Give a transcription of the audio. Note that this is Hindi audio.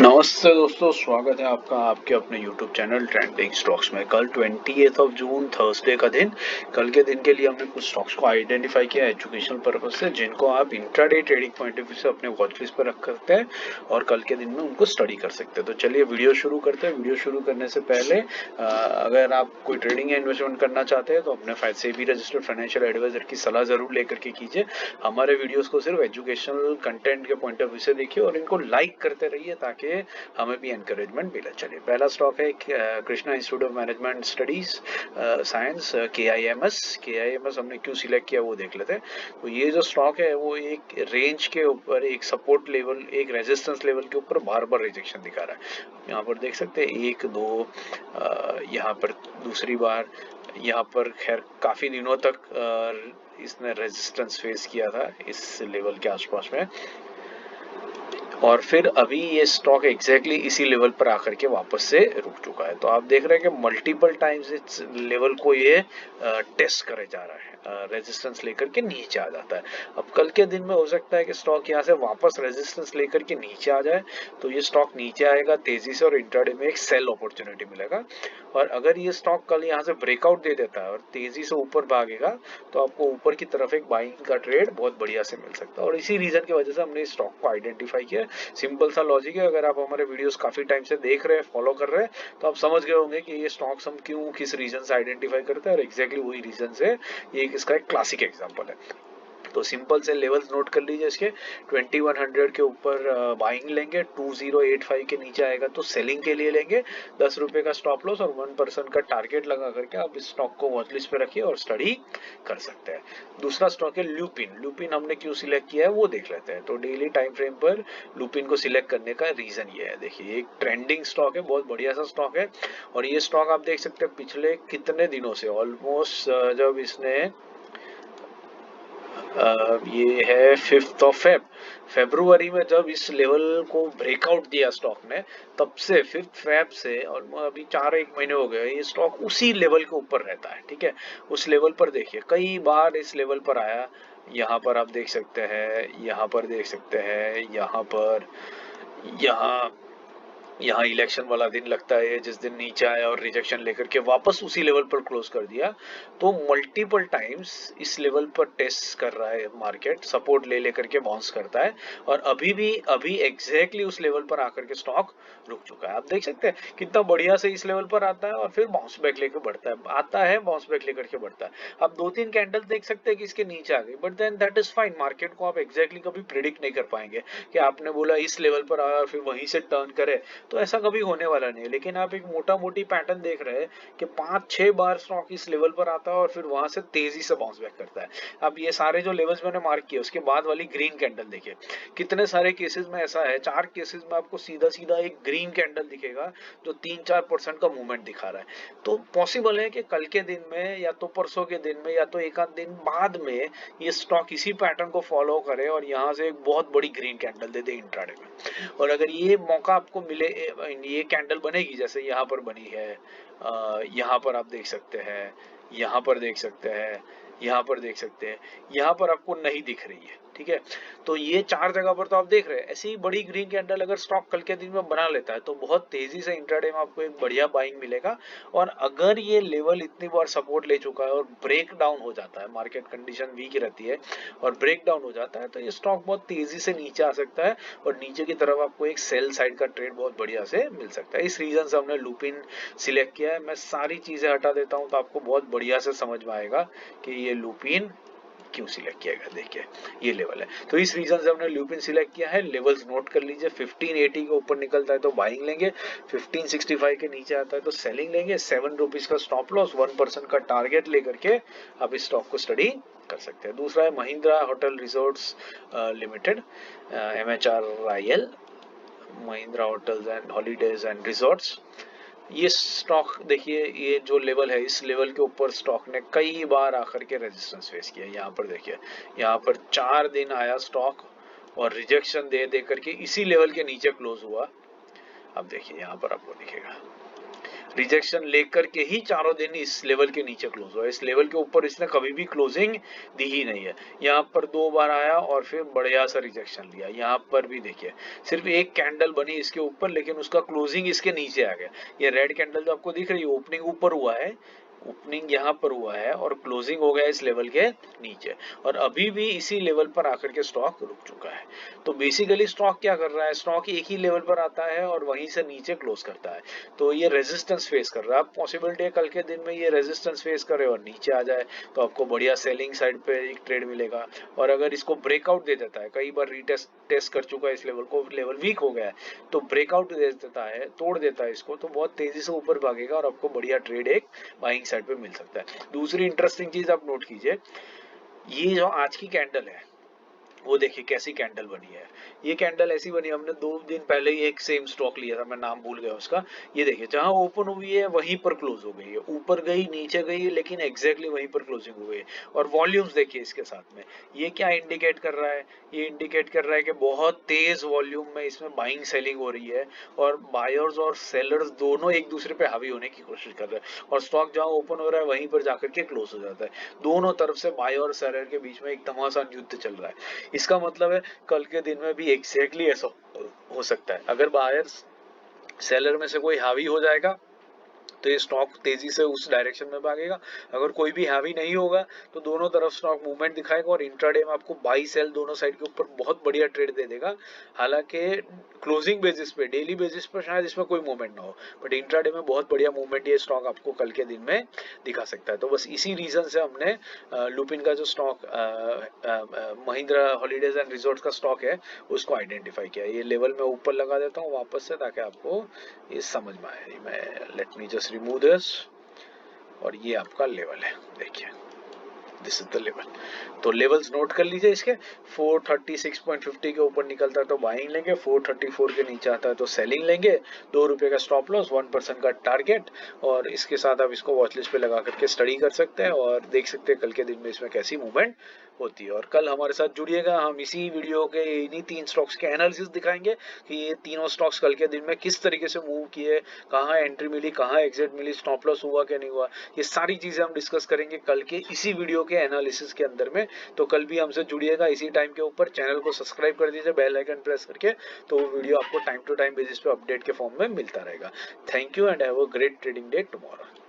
नमस्ते दोस्तों, स्वागत है आपका आपके अपने YouTube चैनल ट्रेंडिंग स्टॉक्स में। कल 28 जून थर्सडे का दिन, कल के दिन के लिए हमने कुछ स्टॉक्स को आइडेंटिफाई किया एजुकेशनल पर्पज से, जिनको आप intraday trading point of view से अपने वॉच लिस्ट पर रख सकते हैं और कल के दिन में उनको स्टडी कर सकते हैं। तो चलिए वीडियो शुरू करते हैं। वीडियो शुरू करने से पहले अगर आप कोई ट्रेडिंग या इन्वेस्टमेंट करना चाहते हैं तो अपने सेबी रजिस्टर्ड फाइनेंशियल एडवाइजर की सलाह जरूर लेकर के कीजिए। हमारे वीडियोस को सिर्फ एजुकेशनल कंटेंट के पॉइंट ऑफ व्यू से देखिए और इनको लाइक करते रहिए ताकि हमें भी एनकरेजमेंट मिले। चलिए, पहला स्टॉक है Krishna institute of management studies science, के आई एम एस हमने क्यों सिलेक्ट किया वो देख लेते हैं। तो ये जो स्टॉक है वो एक रेंज के ऊपर, एक सपोर्ट लेवल, एक रेजिस्टेंस लेवल के ऊपर बार बार रिजेक्शन दिखा रहा है। यहाँ पर देख सकते हैं 1 2, यहाँ पर दूसरी बार, यहाँ पर खैर काफी दिनों तक इसने रेजिस्टेंस फेस किया था इस लेवल के आसपास में, और फिर अभी ये स्टॉक एग्जैक्टली इसी लेवल पर आकर के वापस से रुक चुका है। तो आप देख रहे हैं कि मल्टीपल टाइम्स इस लेवल को ये टेस्ट करे जा रहा है, रेजिस्टेंस लेकर के नीचे आ जाता है। अब कल के दिन में हो सकता है कि स्टॉक यहाँ से वापस रेजिस्टेंस लेकर के नीचे आ जाए, तो ये स्टॉक नीचे आएगा तेजी से और इंट्राडे में एक सेल अपॉर्चुनिटी मिलेगा। और अगर ये स्टॉक कल यहाँ से ब्रेकआउट दे देता है और तेजी से ऊपर भागेगा तो आपको ऊपर की तरफ एक बाइंग का ट्रेड बहुत बढ़िया से मिल सकता है, और इसी रीजन की वजह से हमने इस स्टॉक को आइडेंटिफाई किया। सिंपल सा लॉजिक है। अगर आप हमारे वीडियोस काफी टाइम से देख रहे हैं, फॉलो कर रहे हैं, तो आप समझ गए होंगे कि ये स्टॉक्स हम क्यों, किस रीजन से आइडेंटिफाई करते हैं, और एग्जैक्टली वही रीजन से ये इसका एक क्लासिक एग्जांपल है। तो सिंपल से लेवल्स नोट कर लीजिए इसके। 2100 के ऊपर बाइंग लेंगे, 2085 के नीचे आएगा तो सेलिंग के लिए लेंगे। 10 रुपए का स्टॉप लॉस और 1% का टारगेट लगा करके आप इस स्टॉक को वॉच लिस्ट पे रखिए और स्टडी कर सकते हैं। दूसरा स्टॉक है लुपिन। लुपिन हमने क्यों सिलेक्ट किया है वो देख लेते हैं। तो डेली टाइम फ्रेम पर लुपिन को सिलेक्ट करने का रीजन ये है, देखिए एक ट्रेंडिंग स्टॉक है, बहुत बढ़िया सा स्टॉक है। और ये स्टॉक आप देख सकते हैं पिछले कितने दिनों से, ऑलमोस्ट जब इसने ये है 5 फरवरी में जब इस लेवल को ब्रेकआउट दिया स्टॉक ने, तब से 5 फेब से और अभी 4 1 महीने हो गए ये स्टॉक उसी लेवल के ऊपर रहता है। ठीक है, उस लेवल पर देखिए कई बार इस लेवल पर आया। यहाँ पर आप देख सकते हैं, यहाँ पर देख सकते हैं, यहाँ पर, यहाँ यहाँ इलेक्शन वाला दिन लगता है जिस दिन नीचे आया और रिजेक्शन लेकर के वापस उसी लेवल पर क्लोज कर दिया। तो मल्टीपल टाइम्स इस लेवल पर टेस्ट कर रहा है मार्केट, सपोर्ट ले लेकर के बाउंस करता है, और अभी एग्जैक्टली उस लेवल पर आकर के स्टॉक रुक चुका है। आप देख सकते हैं कितना बढ़िया से इस लेवल पर आता है और फिर बाउंस बैक लेकर बढ़ता है, आता है बाउंस बैक लेकर के बढ़ता है। आप 2 3 कैंडल देख सकते हैं कि इसके नीचे आ गई, but then that is fine. Market को आप एग्जैक्टली कभी प्रिडिक्ट नहीं कर पाएंगे कि आपने बोला इस लेवल पर आया और फिर वहीं से टर्न करे, तो ऐसा कभी होने वाला नहीं है। लेकिन आप एक मोटा मोटी पैटर्न देख रहे हैं कि 5 6 बार स्टॉक इस लेवल पर आता है और फिर वहां से तेजी से बाउंस बैक करता है। अब ये सारे जो लेवल्स मैंने मार्क किए उसके बाद वाली ग्रीन कैंडल देखिए, कितने सारे केसेस में ऐसा है, 4 केसेस में आपको सीधा सीधा एक ग्रीन कैंडल दिखेगा जो 3 4% का मूवमेंट दिखा रहा है। तो पॉसिबल है कि कल के दिन में या तो परसों के दिन में या तो एक आध दिन बाद में ये स्टॉक इसी पैटर्न को फॉलो करे और यहाँ से एक बहुत बड़ी ग्रीन कैंडल दे दे इंट्राडे में। और अगर ये मौका आपको मिले, ये कैंडल बनेगी जैसे यहाँ पर बनी है, यहाँ पर आप देख सकते हैं, यहाँ पर देख सकते हैं, यहाँ पर देख सकते हैं, यहाँ पर आपको नहीं दिख रही है। ठीक है, तो ये 4 जगह पर तो आप देख रहे हैं ऐसी बड़ी ग्रीन कैंडल अगर स्टॉक कल के दिन में बना लेता है तो बहुत तेजी से इंट्राडे में आपको एक बढ़िया बाइंग मिलेगा। और अगर ये लेवल इतनी बार सपोर्ट ले चुका है और ब्रेक डाउन हो जाता है, मार्केट कंडीशन वीक रहती है और ब्रेक डाउन हो जाता है, तो ये स्टॉक बहुत तेजी से नीचे आ सकता है और नीचे की तरफ आपको एक सेल साइड का ट्रेड बहुत बढ़िया से मिल सकता है। इस रीजन से हमने लुपिन सिलेक्ट किया है। मैं सारी चीजें हटा देता हूं तो आपको बहुत बढ़िया से समझ में आएगा कि ये लुपिन क्यों सिलेक्ट किया गया। देखिए ये लेवल है, तो इस रीजन से हमने लुपिन सिलेक्ट किया है। लेवल्स नोट कर लीजिए, 1580 के ऊपर निकलता है तो बाइंग लेंगे, 1565 के नीचे आता है तो सेलिंग लेंगे। 7 रुपीज का स्टॉप लॉस, 1% का टारगेट लेकर के आप इस स्टॉक को स्टडी कर सकते हैं। दूसरा है Mahindra hotel resorts limited, MHRIL, Mahindra hotels and holidays and resorts. ये स्टॉक देखिए, ये जो लेवल है इस लेवल के ऊपर स्टॉक ने कई बार आकर के रेजिस्टेंस फेस किया। यहाँ पर देखिए, यहाँ पर 4 दिन आया स्टॉक और रिजेक्शन दे दे करके इसी लेवल के नीचे क्लोज हुआ। अब देखिए यहाँ पर आपको दिखेगा, रिजेक्शन लेकर के ही चारों दिन इस लेवल के नीचे क्लोज हुआ। इस लेवल के ऊपर इसने कभी भी क्लोजिंग दी ही नहीं है। यहाँ पर 2 बार आया और फिर बढ़िया सा रिजेक्शन लिया। यहाँ पर भी देखिए सिर्फ एक कैंडल बनी इसके ऊपर, लेकिन उसका क्लोजिंग इसके नीचे आ गया। ये रेड कैंडल जो आपको दिख रही है, ओपनिंग ऊपर हुआ है, ओपनिंग यहाँ पर हुआ है और क्लोजिंग हो गया इस लेवल के नीचे, और अभी भी इसी लेवल पर आकर के स्टॉक रुक चुका है। तो बेसिकली स्टॉक क्या कर रहा है, स्टॉक एक ही लेवल पर आता है और वहीं से नीचे क्लोज करता है। तो ये रेजिस्टेंस फेस कर रहा है। पॉसिबिलिटी है कल के दिन में ये रेजिस्टेंस फेस करे और नीचे आ जाए, तो आपको बढ़िया सेलिंग साइड पे एक ट्रेड मिलेगा। और अगर इसको ब्रेकआउट दे देता है, कई बार रीटेस्ट टेस्ट कर चुका है इस लेवल को, लेवल वीक हो गया है, तो ब्रेकआउट दे देता है, तोड़ देता है इसको, तो बहुत तेजी से ऊपर भागेगा और आपको बढ़िया ट्रेड एक बाइंग साइड पे मिल सकता है। दूसरी इंटरेस्टिंग चीज आप नोट कीजिए, ये जो आज की कैंडल है वो देखिए कैसी कैंडल बनी है। ये कैंडल ऐसी बनी, हमने 2 दिन पहले ही एक सेम स्टॉक लिया था, मैं नाम भूल गया उसका। ये देखिए जहां ओपन हुई है वहीं पर क्लोज हो गई है, ऊपर गई नीचे गई, लेकिन एग्जैक्टली वहीं पर क्लोजिंग हो गई है। और वॉल्यूम्स देखिए इसके साथ में, ये क्या इंडिकेट कर रहा है, ये इंडिकेट कर रहा है कि बहुत तेज वॉल्यूम में इसमें बाइंग सेलिंग हो रही है, और बायर्स और सेलर्स दोनों एक दूसरे पे हावी होने की कोशिश कर रहे हैं, और स्टॉक जहां ओपन हो रहा है वहीं पर जाकर के क्लोज हो जाता है। दोनों तरफ से बायर और सेलर के बीच में एक घमासान युद्ध चल रहा है। इसका मतलब है कल के दिन में भी एग्जैक्टली ऐसा हो सकता है। अगर बायर्स सेलर में से कोई हावी हो जाएगा तो ये स्टॉक तेजी से उस डायरेक्शन में भागेगा। अगर कोई भी हैवी नहीं होगा तो दोनों तरफ स्टॉक मूवमेंट दिखाएगा और इंट्राडे में आपको बाई सेल दोनों साइड के ऊपर बहुत बढ़िया ट्रेड दे देगा। हालांकि क्लोजिंग बेसिस पे, डेली बेसिस पर शायद इसमें कोई मूवमेंट ना हो, बट इंट्राडे में बहुत बढ़िया मूवमेंट ये स्टॉक आपको कल के दिन में दिखा सकता है। तो बस इसी रीजन से हमने लुपिन का जो stock Mahindra holidays and resort का स्टॉक है उसको आइडेंटिफाई किया। ये लेवल में ऊपर लगा देता हूँ वापस से, ताकि आपको ये समझ में आए। मैं let me just remove this, और ये आपका लेवल है, देखिए दिस इज द लेवल। तो लेवल्स नोट कर लीजिए इसके। 436.50 के ऊपर निकलता है तो बाइंग लेंगे, 434 के नीचे आता है तो सेलिंग लेंगे। ₹2 का स्टॉप लॉस, 1% का टारगेट, और इसके साथ आप इसको वॉच लिस्ट पे लगा करके स्टडी कर सकते हैं और देख सकते हैं कल के दिन में इसमें कैसी मूवमेंट होती है। और कल हमारे साथ जुड़िएगा, हम इसी वीडियो के इन्हीं 3 स्टॉक्स के एनालिसिस दिखाएंगे कि ये तीनों स्टॉक्स कल के दिन में किस तरीके से मूव किए, कहाँ एंट्री मिली, कहाँ एग्जिट मिली, स्टॉप लॉस हुआ क्या नहीं हुआ, ये सारी चीजें हम डिस्कस करेंगे कल के इसी वीडियो के एनालिसिस के अंदर में। तो कल भी हमसे जुड़िएगा इसी टाइम के ऊपर। चैनल को सब्सक्राइब कर दीजिए बेल आइकन प्रेस करके, तो वो वीडियो आपको टाइम टू टाइम बेसिस पे अपडेट के फॉर्म में मिलता रहेगा। Thank you and have a great trading day tomorrow.